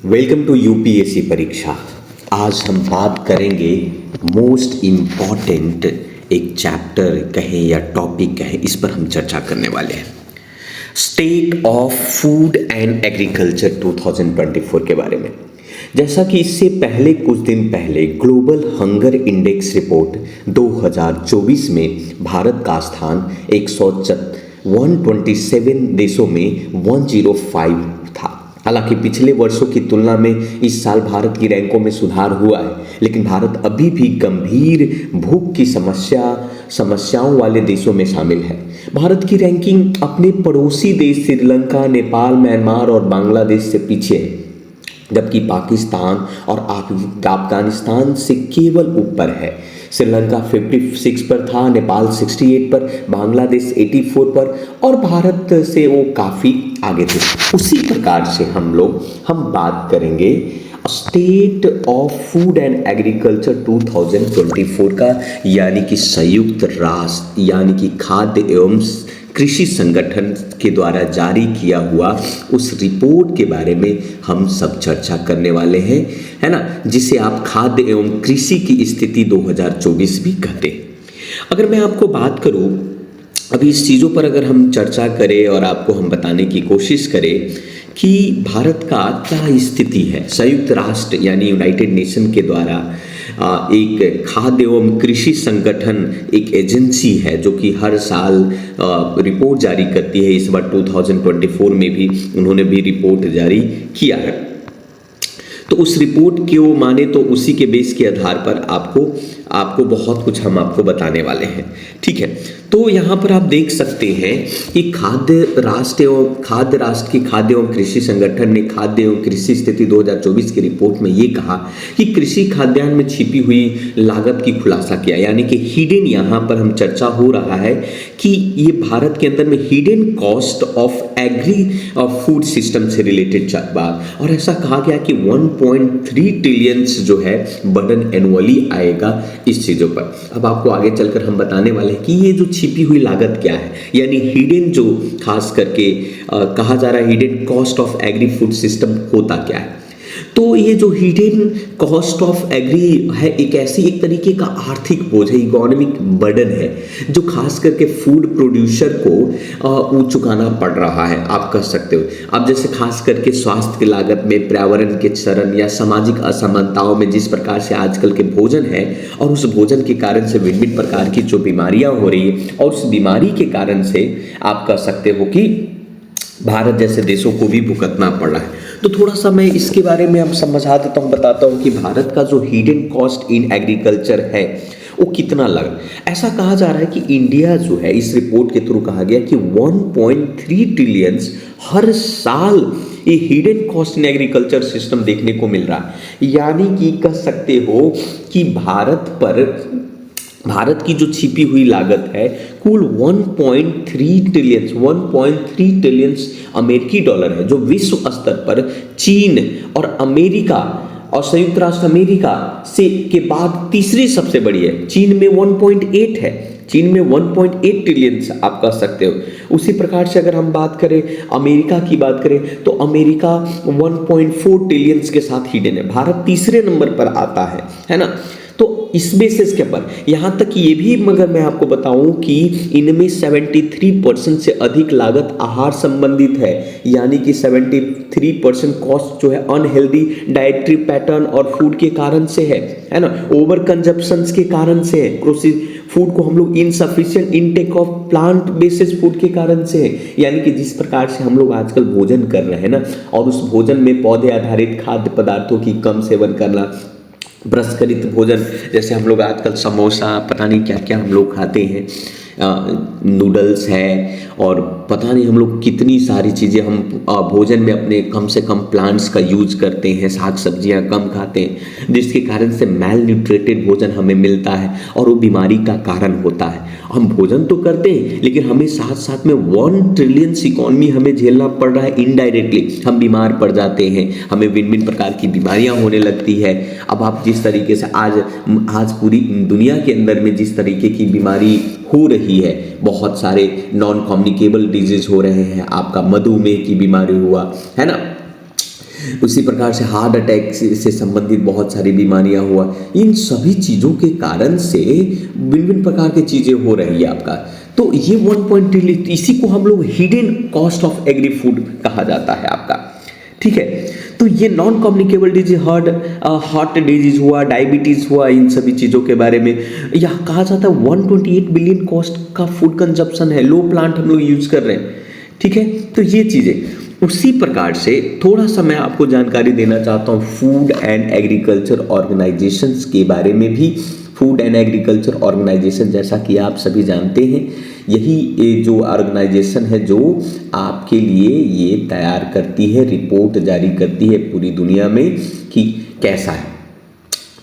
Welcome to UPSC परीक्षा। आज हम बात करेंगे मोस्ट इम्पॉर्टेंट एक चैप्टर कहें या टॉपिक कहें, इस पर हम चर्चा करने वाले हैं। State of food and agriculture 2024 के बारे में। जैसा कि इससे पहले कुछ दिन पहले ग्लोबल हंगर इंडेक्स रिपोर्ट 2024 में भारत का स्थान 127 देशों में 105 था। हालांकि पिछले वर्षों की तुलना में इस साल भारत की रैंकों में सुधार हुआ है, लेकिन भारत अभी भी गंभीर भूख की समस्याओं वाले देशों में शामिल है। भारत की रैंकिंग अपने पड़ोसी देश श्रीलंका, नेपाल, म्यांमार और बांग्लादेश से पीछे है, जबकि पाकिस्तान और अफगानिस्तान से केवल ऊपर है। श्रीलंका 56 पर था, नेपाल 68 पर, बांग्लादेश 84 पर और भारत से वो काफ़ी आगे थे। उसी प्रकार से हम बात करेंगे state of food and agriculture 2024 का, यानी कि संयुक्त राष्ट्र यानी कि खाद्य एवं कृषि संगठन के द्वारा जारी किया हुआ उस रिपोर्ट के बारे में हम सब चर्चा करने वाले हैं, है ना, जिसे आप खाद्य एवं कृषि की स्थिति 2024 भी कहते हैं। अगर मैं आपको बात करूं, अभी इस चीज़ों पर अगर हम चर्चा करें और आपको हम बताने की कोशिश करें कि भारत का क्या स्थिति है। संयुक्त राष्ट्र यानी यूनाइटेड नेशन के द्वारा एक खाद्य एवं कृषि संगठन एक एजेंसी है जो कि हर साल रिपोर्ट जारी करती है। इस बार 2024 में भी उन्होंने भी रिपोर्ट जारी किया है। तो उस रिपोर्ट को माने तो उसी के बेस के आधार पर आपको बहुत कुछ हम आपको बताने वाले हैं, ठीक है। तो यहाँ पर आप देख सकते हैं कि खाद्य राष्ट्र की खाद्य एवं कृषि संगठन ने खाद्य एवं कृषि स्थिति 2024 की रिपोर्ट में ये कहा कि कृषि खाद्यान्न में छिपी हुई लागत की खुलासा किया, यानी कि हिडन, यहाँ पर हम चर्चा हो रहा है कि ये भारत के अंदर में hidden cost of agri food system से रिलेटेड बात, और ऐसा कहा गया कि 1.3 ट्रिलियन जो है बर्डन एनुअली आएगा इस चीज़ों पर। अब आपको आगे चलकर हम बताने वाले हैं कि ये जो छिपी हुई लागत क्या है, यानी हिडन जो खास करके कहा जा रहा है hidden cost of agri food system होता क्या है। तो ये जो हिडन कॉस्ट ऑफ एग्री है एक तरीके का आर्थिक बोझ है, इकोनॉमिक बर्डन है, जो खास करके फूड प्रोड्यूसर को वो चुकाना पड़ रहा है, आप कह सकते हो। अब जैसे खास करके स्वास्थ्य की लागत में, पर्यावरण के चरण या सामाजिक असमानताओं में जिस प्रकार से आजकल के भोजन है और उस भोजन के कारण से विभिन्न प्रकार की जो बीमारियां हो रही है, और उस बीमारी के कारण से आप कह सकते हो कि भारत जैसे देशों को भी भुगतना पड़ रहा है। तो थोड़ा सा मैं इसके बारे में अब समझा देता हूँ, बताता हूँ कि भारत का जो हिडन कॉस्ट इन एग्रीकल्चर है वो कितना लगा। ऐसा कहा जा रहा है कि इंडिया जो है, इस रिपोर्ट के थ्रू कहा गया कि 1.3 ट्रिलियन हर साल ये hidden cost in agriculture system देखने को मिल रहा है। यानी कि कह सकते हो कि भारत की जो छिपी हुई लागत है कुल 1.3 ट्रिलियन अमेरिकी डॉलर है, जो विश्व स्तर पर चीन और अमेरिका और संयुक्त राष्ट्र अमेरिका से के बाद तीसरी सबसे बड़ी है। चीन में 1.8 है, चीन में 1.8 ट्रिलियन आप कह सकते हो। उसी प्रकार से अगर हम बात करें अमेरिका की बात करें तो अमेरिका 1.4 ट्रिलियन के साथ हिडन है। भारत तीसरे नंबर पर आता है ना। तो इस बेसिस के पर यहाँ तक ये भी मगर मैं आपको बताऊं कि इनमें 73% से अधिक लागत आहार संबंधित है, यानी कि 73% कॉस्ट जो है अनहेल्दी डाइटरी पैटर्न और फूड के कारण से है ना, ओवर कंजप्शन के कारण से है, फूड को हम लोग insufficient intake of plant basis food के कारण से है, यानी कि जिस प्रकार से हम लोग आजकल भोजन कर रहे हैं ना, और उस भोजन में पौधे आधारित खाद्य पदार्थों की कम सेवन करना, ब्रशकरित भोजन, जैसे हम लोग आजकल समोसा पता नहीं क्या क्या हम लोग खाते हैं, नूडल्स है और पता नहीं हम लोग कितनी सारी चीज़ें हम भोजन में अपने कम से कम प्लांट्स का यूज करते हैं, साग सब्जियां कम खाते हैं, जिसके कारण से मैल न्यूट्रिटेड भोजन हमें मिलता है और वो बीमारी का कारण होता है। हम भोजन तो करते हैं लेकिन हमें साथ साथ में 1 ट्रिलियन इकोनॉमी हमें झेलना पड़ रहा है इनडायरेक्टली। हम बीमार पड़ जाते हैं, हमें भिन्न प्रकार की बीमारियां होने लगती है। अब आप जिस तरीके से आज पूरी दुनिया के अंदर में जिस तरीके की बीमारी हो रही है, बहुत सारे नॉन कम्युनिकेबल डिजीज हो रहे हैं, आपका मधुमेह की बीमारी हुआ है ना, उसी प्रकार से हार्ट अटैक से संबंधित बहुत सारी बीमारियां हुआ, इन सभी चीज़ों के कारण से भिन्न प्रकार की चीज़ें हो रही है आपका। तो ये 1.3, इसी को हम लोग hidden cost of agri food कहा जाता है आपका, ठीक है। तो ये non communicable disease, heart disease हुआ, डायबिटीज हुआ, इन सभी चीज़ों के बारे में यहाँ कहा जाता है 128 बिलियन कॉस्ट का फूड कंजप्शन है, लो प्लांट हम लोग यूज कर रहे हैं, ठीक है। तो ये चीज़ें उसी प्रकार से थोड़ा सा मैं आपको जानकारी देना चाहता हूँ फूड एंड एग्रीकल्चर ऑर्गेनाइजेशंस के बारे में भी। फूड एंड एग्रीकल्चर ऑर्गेनाइजेशन, जैसा कि आप सभी जानते हैं, यही जो ऑर्गेनाइजेशन है जो आपके लिए ये तैयार करती है, रिपोर्ट जारी करती है पूरी दुनिया में कि कैसा है,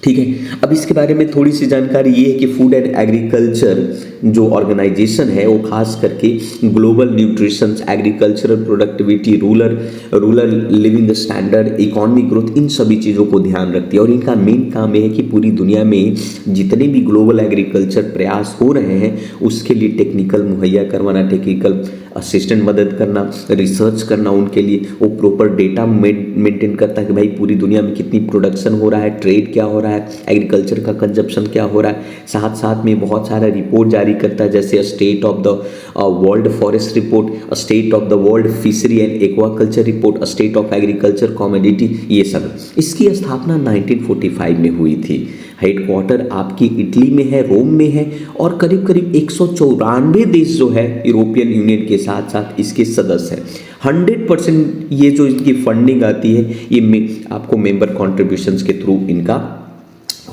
ठीक है। अब इसके बारे में थोड़ी सी जानकारी ये है कि फूड एंड एग्रीकल्चर जो ऑर्गेनाइजेशन है वो खास करके global nutrition, agricultural productivity, rural living standard, economic growth, इन सभी चीज़ों को ध्यान रखती है। और इनका मेन काम है कि पूरी दुनिया में जितने भी ग्लोबल एग्रीकल्चर प्रयास हो रहे हैं उसके लिए टेक्निकल मुहैया करवाना, टेक्निकल असिस्टेंट मदद करना, रिसर्च करना उनके लिए, वो प्रॉपर डेटा मेंटेन करता है कि भाई पूरी दुनिया में कितनी प्रोडक्शन हो रहा है, ट्रेड क्या हो रहा है, एग्रीकल्चर का कंजप्शन क्या हो रहा है। साथ साथ में बहुत सारा रिपोर्ट जारी करता है, जैसे state of the world forest report, state of the world fishery and aquaculture report, state of agriculture commodity, ये सब। इसकी स्थापना 1945 में हुई थी। हेडक्वार्टर आपकी इटली में है, रोम में है, और करीब करीब 194 देश जो है यूरोपियन यूनियन के साथ साथ इसके सदस्य हैं। 100% ये जो इसकी फंडिंग आती है ये आपको मेंबर कॉन्ट्रीब्यूशंस के थ्रू इनका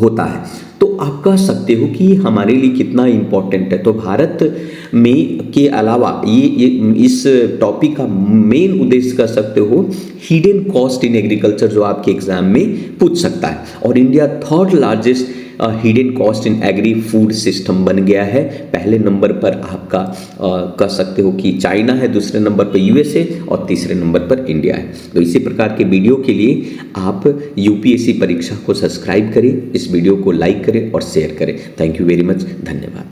होता है। तो आप कह सकते हो कि हमारे लिए कितना इम्पोर्टेंट है। तो भारत में के अलावा ये इस टॉपिक का मेन उद्देश्य कह सकते हो हिडन कॉस्ट इन एग्रीकल्चर, जो आपके एग्जाम में पूछ सकता है। और India third largest hidden cost in agri food system बन गया है। पहले नंबर पर आपका कह सकते हो कि चाइना है, दूसरे नंबर पर यूएसए और तीसरे नंबर पर इंडिया है। तो इसी प्रकार के वीडियो के लिए आप यूपीएससी परीक्षा को सब्सक्राइब करें, इस वीडियो को लाइक करें और शेयर करें। थैंक यू वेरी मच, धन्यवाद।